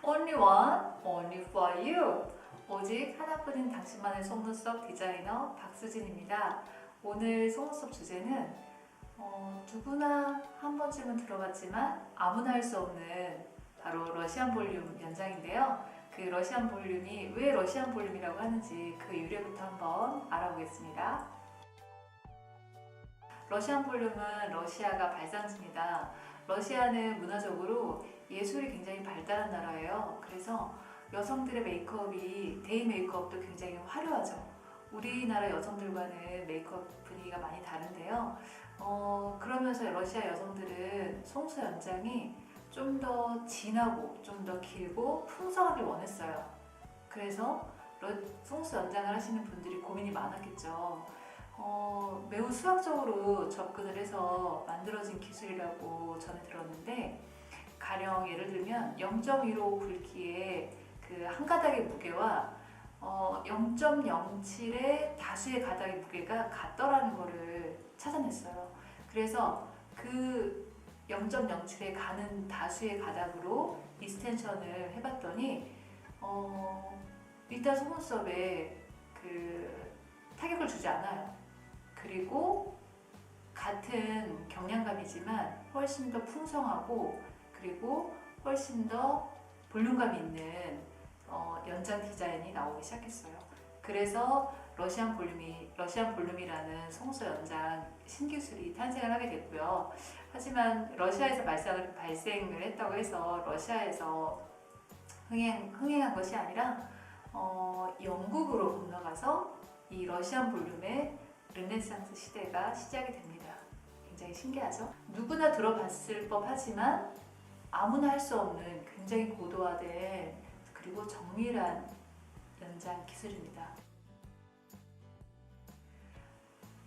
Only one, only for you. 오직 하나뿐인 당신만의 속눈썹 디자이너 박수진입니다. 오늘 속눈썹 주제는 누구나 한 번쯤은 들어봤지만 아무나 할 수 없는 바로 러시안 볼륨 연장인데요. 그 러시안 볼륨이 왜 러시안 볼륨이라고 하는지 그 유래부터 한번 알아보겠습니다. 러시안 볼륨은 러시아가 발상지입니다. 러시아는 문화적으로 예술이 굉장히 발달한 나라예요. 그래서 여성들의 메이크업이 데이 메이크업도 굉장히 화려하죠. 우리나라 여성들과는 메이크업 분위기가 많이 다른데요. 그러면서 러시아 여성들은 속눈썹 연장이 좀 더 진하고 좀 더 길고 풍성하길 원했어요. 그래서 속눈썹 연장을 하시는 분들이 고민이 많았겠죠. 매우 수학적으로 접근을 해서 만들어진 기술이라고 전해 들었는데, 가령 예를 들면 0.15 굵기의 그 한 가닥의 무게와 0.07의 다수의 가닥의 무게가 같더라는 것을 찾아냈어요. 그래서 그 0.07에 가는 다수의 가닥으로 이스텐션을 해봤더니 일단 속눈썹에 그 타격을 주지 않아요. 그리고 같은 경량감이지만 훨씬 더 풍성하고 그리고 훨씬 더 볼륨감이 있는 연장 디자인이 나오기 시작했어요. 그래서 러시안 볼륨이라는 속눈썹 연장 신기술이 탄생을 하게 됐고요. 하지만 러시아에서 발생을 했다고 해서 러시아에서 흥행한 것이 아니라 영국으로 건너가서 이 러시안 볼륨의 르네상스 시대가 시작이 됩니다. 굉장히 신기하죠? 누구나 들어봤을 법하지만 아무나 할 수 없는 굉장히 고도화된 그리고 정밀한 연장 기술입니다.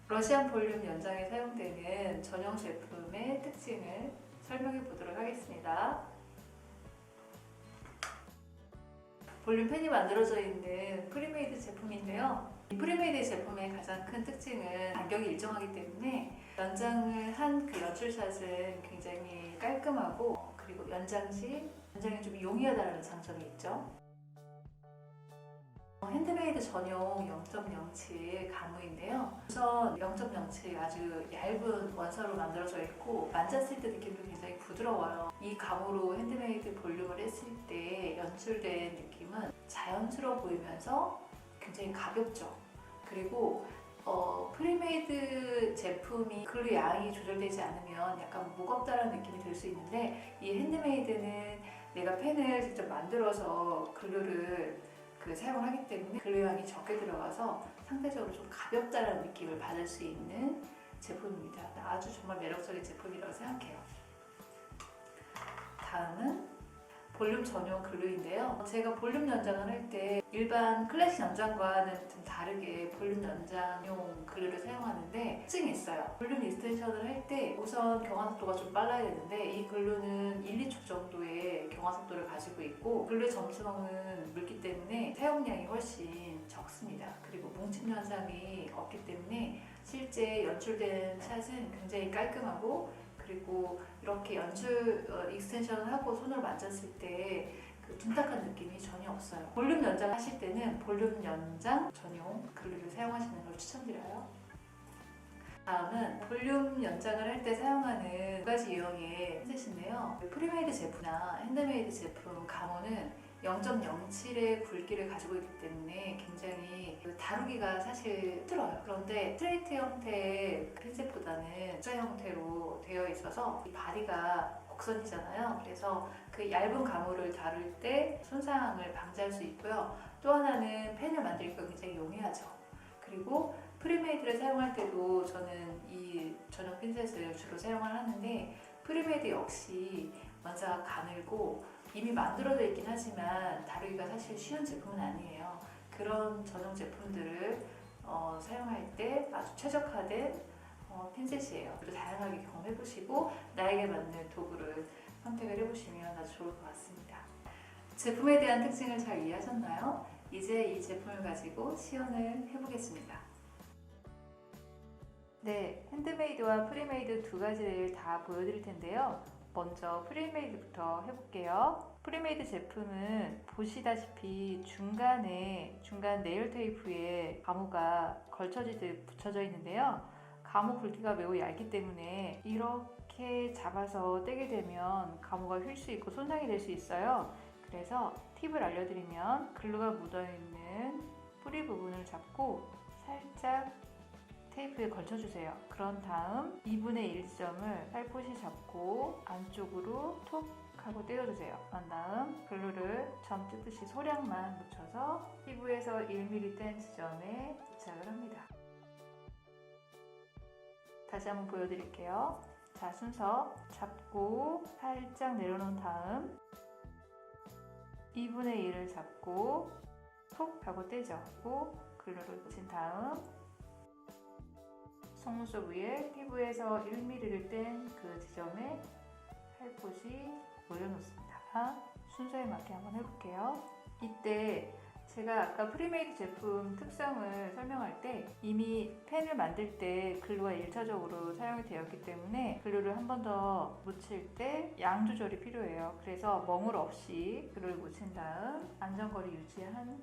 러시안 볼륨 연장에 사용되는 전용 제품의 특징을 설명해 보도록 하겠습니다. 볼륨 펜이 만들어져 있는 프리메이드 제품인데요. 이 프리메이드 제품의 가장 큰 특징은 간격이 일정하기 때문에 연장을 한 그 연출샷은 굉장히 깔끔하고, 그리고 연장이 좀 용이하다는 장점이 있죠. 핸드메이드 전용 0.07 가무인데요. 우선 0.07 아주 얇은 원사로 만들어져 있고 만졌을 때 느낌도 굉장히 부드러워요. 이 가무로 핸드메이드 볼륨을 했을 때 연출된 느낌은 자연스러워 보이면서 굉장히 가볍죠. 그리고 프리메이드 제품이 글루 양이 조절되지 않으면 약간 무겁다는 느낌이 들 수 있는데, 이 핸드메이드는 내가 펜을 직접 만들어서 글루를 사용을 하기 때문에 글루 양이 적게 들어가서 상대적으로 좀 가볍다는 느낌을 받을 수 있는 제품입니다. 아주 정말 매력적인 제품이라고 생각해요. 다음은 볼륨 전용 글루인데요. 제가 볼륨 연장을 할 때 일반 클래식 연장과는 좀 다르게 볼륨 연장용 글루를 사용하는데 특징이 있어요. 볼륨 익스텐션을 할 때 우선 경화 속도가 좀 빨라야 되는데, 이 글루는 1, 2초 정도의 경화 속도를 가지고 있고 글루에 점수 먹는 물기 때문에 사용량이 훨씬 적습니다. 그리고 뭉침 현상이 없기 때문에 실제 연출된 샷은 굉장히 깔끔하고, 그리고 이렇게 익스텐션을 하고 손을 만졌을 때 그 둔탁한 느낌이 전혀 없어요. 볼륨 연장 하실 때는 볼륨 연장 전용 글루를 사용하시는 걸 추천드려요. 다음은 볼륨 연장을 할 때 사용하는 두 가지 유형의 핀셋인데요. 프리메이드 제품이나 핸드메이드 제품 가무는 0.07의 굵기를 가지고 있기 때문에 굉장히 다루기가 사실 힘들어요. 그런데 스트레이트 형태의 핀셋보다는 X자 형태로 되어 있어서 이 바디가 곡선이잖아요. 그래서 그 얇은 가무를 다룰 때 손상을 방지할 수 있고요. 또 하나는 펜을 만들기가 굉장히 용이하죠. 그리고 프리메이드를 사용할 때도 저는 이 전용 핀셋을 주로 사용을 하는데, 프리메이드 역시 원사가 가늘고 이미 만들어져 있긴 하지만 다루기가 사실 쉬운 제품은 아니에요. 그런 전용 제품들을 사용할 때 아주 최적화된 핀셋이에요. 그리고 다양하게 경험해보시고 나에게 맞는 도구를 선택을 해보시면 아주 좋을 것 같습니다. 제품에 대한 특징을 잘 이해하셨나요? 이제 이 제품을 가지고 시연을 해보겠습니다. 네, 핸드메이드와 프리메이드 두 가지를 다 보여드릴 텐데요. 먼저 프리메이드부터 해볼게요. 프리메이드 제품은 보시다시피 중간 네일 테이프에 가무가 걸쳐지듯 붙여져 있는데요. 가무 굵기가 매우 얇기 때문에 이렇게 잡아서 떼게 되면 가무가 휠 수 있고 손상이 될 수 있어요. 그래서 팁을 알려드리면 글루가 묻어있는 뿌리 부분을 잡고 살짝 테이프에 걸쳐주세요. 그런 다음 2분의 1 지점을 살포시 잡고 안쪽으로 톡 하고 떼어주세요. 그런 다음 글루를 점 뜯듯이 소량만 묻혀서 피부에서 1mm 뗀 지점에 부착을 합니다. 다시 한번 보여드릴게요. 자, 순서 잡고 살짝 내려놓은 다음 2분의 1을 잡고 톡 하고 떼죠. 글루를 붙인 다음 속눈썹 위에 피부에서 1mm를 뗀 그 지점에 살포시 올려놓습니다. 순서에 맞게 한번 해볼게요. 이때 제가 아까 프리메이드 제품 특성을 설명할 때 이미 펜을 만들 때 글루가 1차적으로 사용이 되었기 때문에 글루를 한 번 더 묻힐 때 양 조절이 필요해요. 그래서 멍울 없이 글루를 묻힌 다음 안전거리 유지한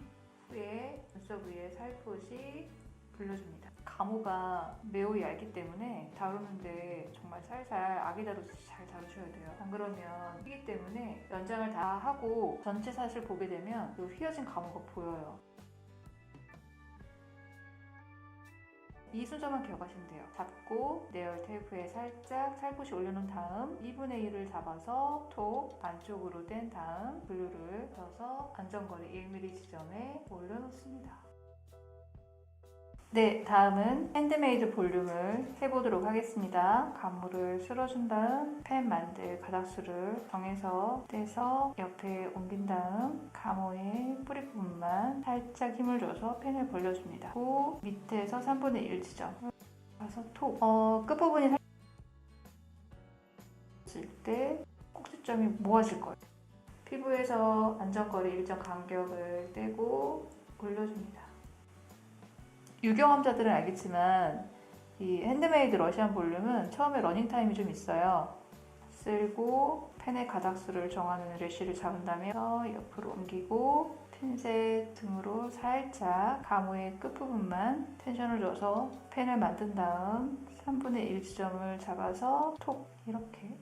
후에 눈썹 위에 살포시 불려줍니다. 가무가 매우 얇기 때문에 다루는데 정말 살살 아기 다루듯이 잘 다루셔야 돼요. 안 그러면 휘기 때문에 연장을 다 하고 전체 샷을 보게 되면 그 휘어진 가무가 보여요. 이 순서만 기억하시면 돼요. 잡고 네일 테이프에 살짝 살포시 올려놓은 다음 2분의 1을 잡아서 톡 안쪽으로 뗀 다음 글루를 펴서 안전거리 1mm 지점에 올려놓습니다. 네, 다음은 핸드메이드 볼륨을 해보도록 하겠습니다. 가무를 쓸어준 다음 펜 만들 가닥수를 정해서 떼서 옆에 옮긴 다음 가무의 뿌리 부분만 살짝 힘을 줘서 펜을 벌려줍니다. 그 밑에서 3분의 1 지점 가서 톡 끝부분이 살짝 때 꼭지점이 모아질 거예요. 피부에서 안전거리 일정 간격을 떼고 올려줍니다. 유경험자들은 알겠지만 이 핸드메이드 러시안 볼륨은 처음에 러닝타임이 좀 있어요. 쓸고 펜의 가닥수를 정하는 래쉬를 잡은 다음에 옆으로 옮기고 핀셋 등으로 살짝 가무의 끝부분만 텐션을 줘서 펜을 만든 다음 3분의 1 지점을 잡아서 톡 이렇게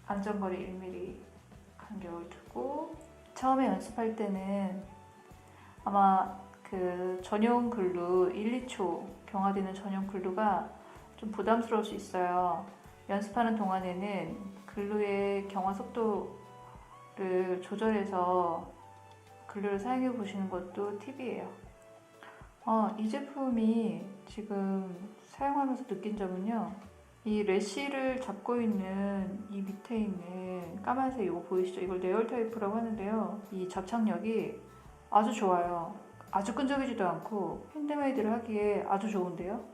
안전거리 1mm 간격을 두고 처음에 연습할 때는 아마 그 전용 글루 1, 2초 경화되는 전용 글루가 좀 부담스러울 수 있어요. 연습하는 동안에는 글루의 경화 속도를 조절해서 글루를 사용해 보시는 것도 팁이에요. 이 제품이 지금 사용하면서 느낀 점은요. 이 래쉬를 잡고 있는 이 밑에 있는 까만색 이거 보이시죠? 이걸 네일 테이프라고 하는데요. 이 접착력이 아주 좋아요. 아주 끈적이지도 않고 핸드메이드를 하기에 아주 좋은데요.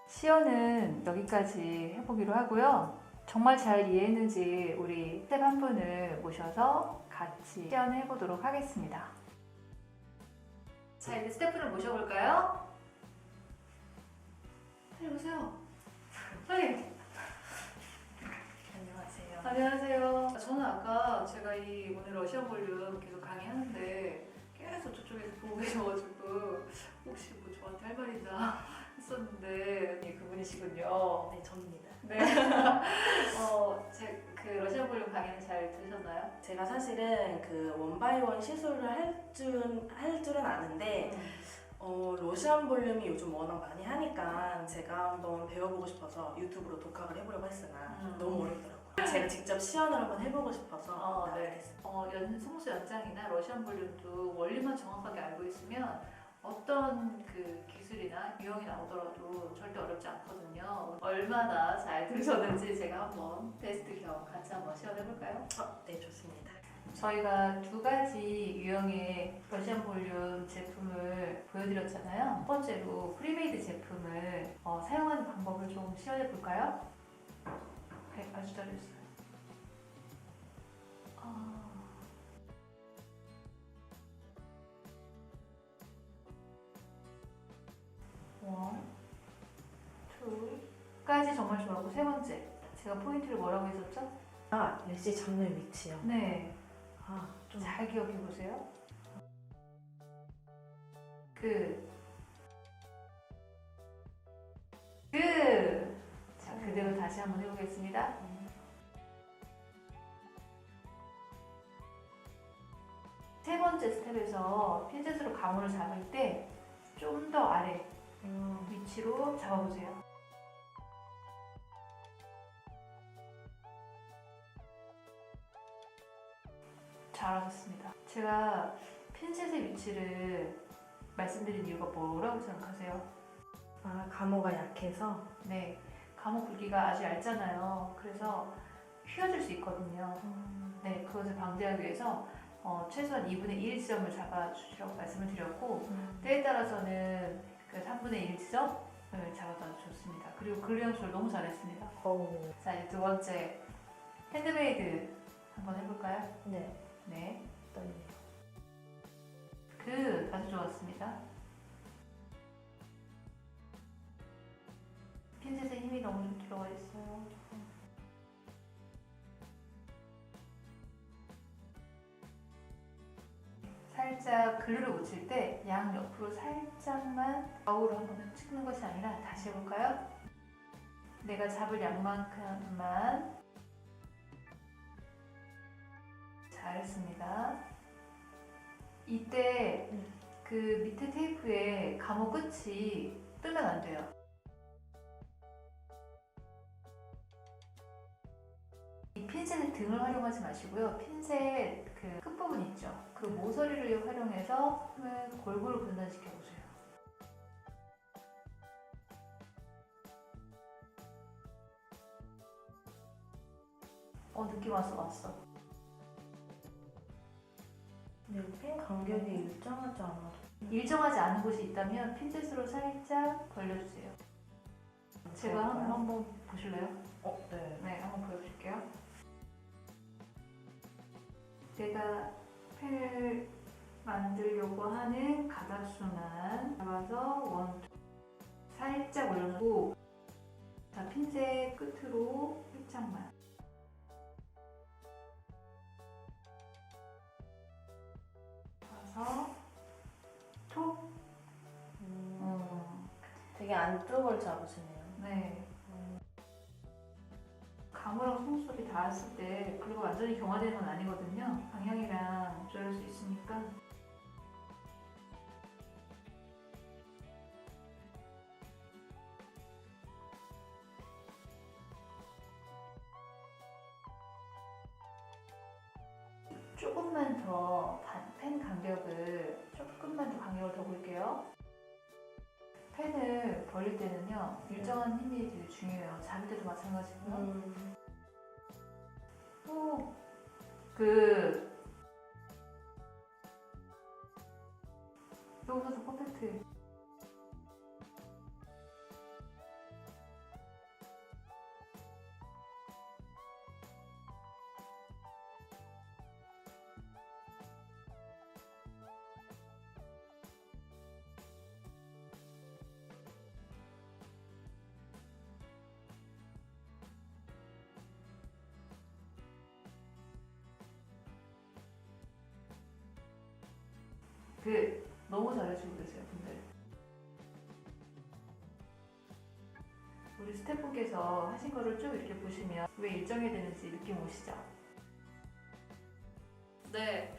시연은 여기까지 해보기로 하고요. 정말 잘 이해했는지 우리 스텝 한 분을 모셔서 같이 시연해 보도록 하겠습니다. 자, 이제 스태프를 모셔볼까요? 빨리 오세요. 빨리. 안녕하세요. 안녕하세요. 저는 아까 제가 이 오늘 러시안 볼륨 계속 강의하는데 계속 저쪽에서 보고 계셔가지고 혹시 뭐 저한테 할 말 있나 했었는데 그분이시군요. 네, 접니다. 네. 그 러시안 볼륨 강의는 잘 들으셨나요? 제가 사실은 그 원바이원 시술을 할 줄은 아는데 러시안 볼륨이 요즘 워낙 많이 하니까 제가 한번 배워보고 싶어서 유튜브로 독학을 해보려고 했으나 너무 어렵더라고요. 제가 직접 시연을 한번 해보고 싶어서 네. 속눈썹 연장이나 러시안 볼륨도 원리만 정확하게 알고 있으면 어떤 그 기술이나 유형이 나오더라도 절대 어렵지 않거든요. 얼마나 잘 들으셨는지 제가 한번 테스트 겸 같이 한번 시연해볼까요? 네, 좋습니다. 저희가 두 가지 유형의 러시안 볼륨 제품을 보여드렸잖아요. 첫 번째로 프리메이드 제품을 사용하는 방법을 좀 시연해볼까요? 네, 아주 잘했어요. 까지 정말 좋아하고 세 번째 제가 포인트를 뭐라고 했었죠? 래시 잡는 위치요. 네, 좀 잘 기억해 보세요. 자, 그대로 다시 한번 해보겠습니다. 세 번째 스텝에서 핀셋으로 가물을 잡을 때 좀 더 아래 위치로 잡아보세요. 잘하셨습니다. 제가 핀셋의 위치를 말씀드린 이유가 뭐라고 생각하세요? 감호가 약해서. 네, 감옥 굵기가 아주 얇잖아요. 그래서 휘어질 수 있거든요. 네, 그것을 방지하기 위해서 최소한 2분의 1 지점을 잡아주시라고 말씀을 드렸고 때에 따라서는 그 3분의 1 지점을 잡아도 좋습니다. 그리고 근루 연출을 너무 잘했습니다. 자, 이제 두 번째 핸드메이드 한번 해볼까요? 네. 네, 떨리네요. 아주 좋았습니다. 핀셋에 힘이 너무 좀 들어가 있어요. 살짝 글루를 묻힐 때 양 옆으로 살짝만 좌우로 한번 찍는 것이 아니라 다시 해볼까요? 내가 잡을 양만큼만. 잘했습니다. 이때 그 밑에 테이프에 감호 끝이 뜨면 안 돼요. 이 핀셋의 등을 활용하지 마시고요. 핀셋 그 끝부분 있죠? 그 모서리를 활용해서 힘을 골고루 분산시켜 보세요. 느낌 왔어. 네, 핀 간격이 일정하지 않아도. 일정하지 않은 곳이 있다면 핀셋으로 살짝 벌려주세요. 제가 한번 보실래요? 네. 네, 한번 보여드릴게요. 내가 펜을 만들려고 하는 가닥수만 잡아서 원, 투 살짝 올려놓고 자, 핀셋 끝으로 살짝만 봐서 톡. 되게 안쪽을 잡으시네요. 네. 감호랑 송수섭이 닿았을 때 그리고 완전히 경화되는 건 아니거든요. 방향이랑 조절할 수 있으니까. 조금만 더 펜 간격을 조금만 더 간격을 더 볼게요. 펜을 벌릴 때는요 일정한 힘이 되게 중요해요. 잡을 때도 마찬가지고요. 여기서 더 퍼펙트. 너무 잘해주고 계세요, 분들. 우리 스태프분께서 하신 거를 쭉 이렇게 보시면 왜 일정해야 되는지 느낌 오시죠? 네,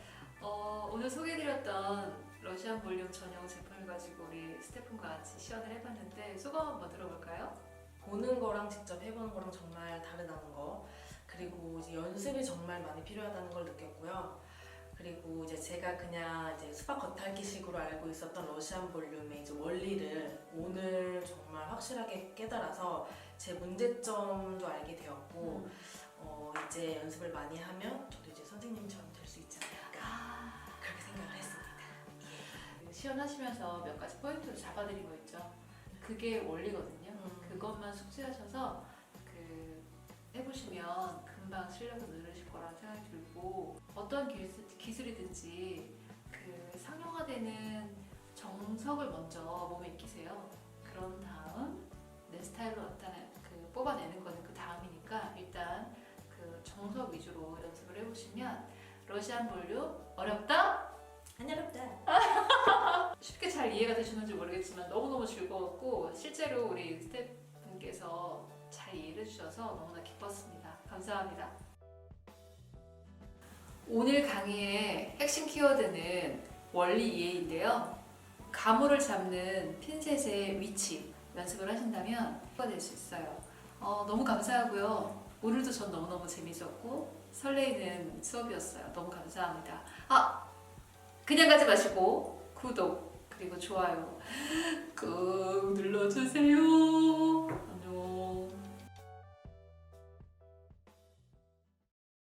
오늘 소개해드렸던 러시안 볼륨 전용 제품을 가지고 우리 스태프분과 같이 시연을 해봤는데 소감 한번 들어볼까요? 보는 거랑 직접 해보는 거랑 정말 다르다는 거, 그리고 이제 연습이 정말 많이 필요하다는 걸 느꼈고요. 그리고 이제 제가 그냥 이제 수박 겉핥기식으로 알고 있었던 러시안 볼륨의 이제 원리를 오늘 정말 확실하게 깨달아서 제 문제점도 알게 되었고, 이제 연습을 많이 하면 저도 이제 선생님처럼 될 수 있지 않을까 그렇게 생각을 했습니다. 시연하시면서 몇 가지 포인트를 잡아드린 거 있죠? 그게 원리거든요. 그것만 숙지하셔서 해보시면 금방 실력을 늘으실 거라는 생각이 들고, 어떤 기술이든지 상용화되는 정석을 먼저 몸에 익히세요. 그런 다음 내 스타일로 나타낸 뽑아내는 거는 그 다음이니까 일단 그 정석 위주로 연습을 해보시면 러시안 볼륨 어렵다? 안 어렵다. 쉽게 잘 이해가 되시는지 모르겠지만 너무너무 즐거웠고 실제로 우리 스태프분께서 잘 이해해 주셔서 너무나 기뻤습니다. 감사합니다. 오늘 강의의 핵심 키워드는 원리 이해인데요. 가물을 잡는 핀셋의 위치 연습을 하신다면 될 수 있어요. 너무 감사하고요. 오늘도 전 너무너무 재밌었고 설레이는 수업이었어요. 너무 감사합니다. 그냥 가지 마시고 구독 그리고 좋아요 꾹 눌러주세요. 안녕.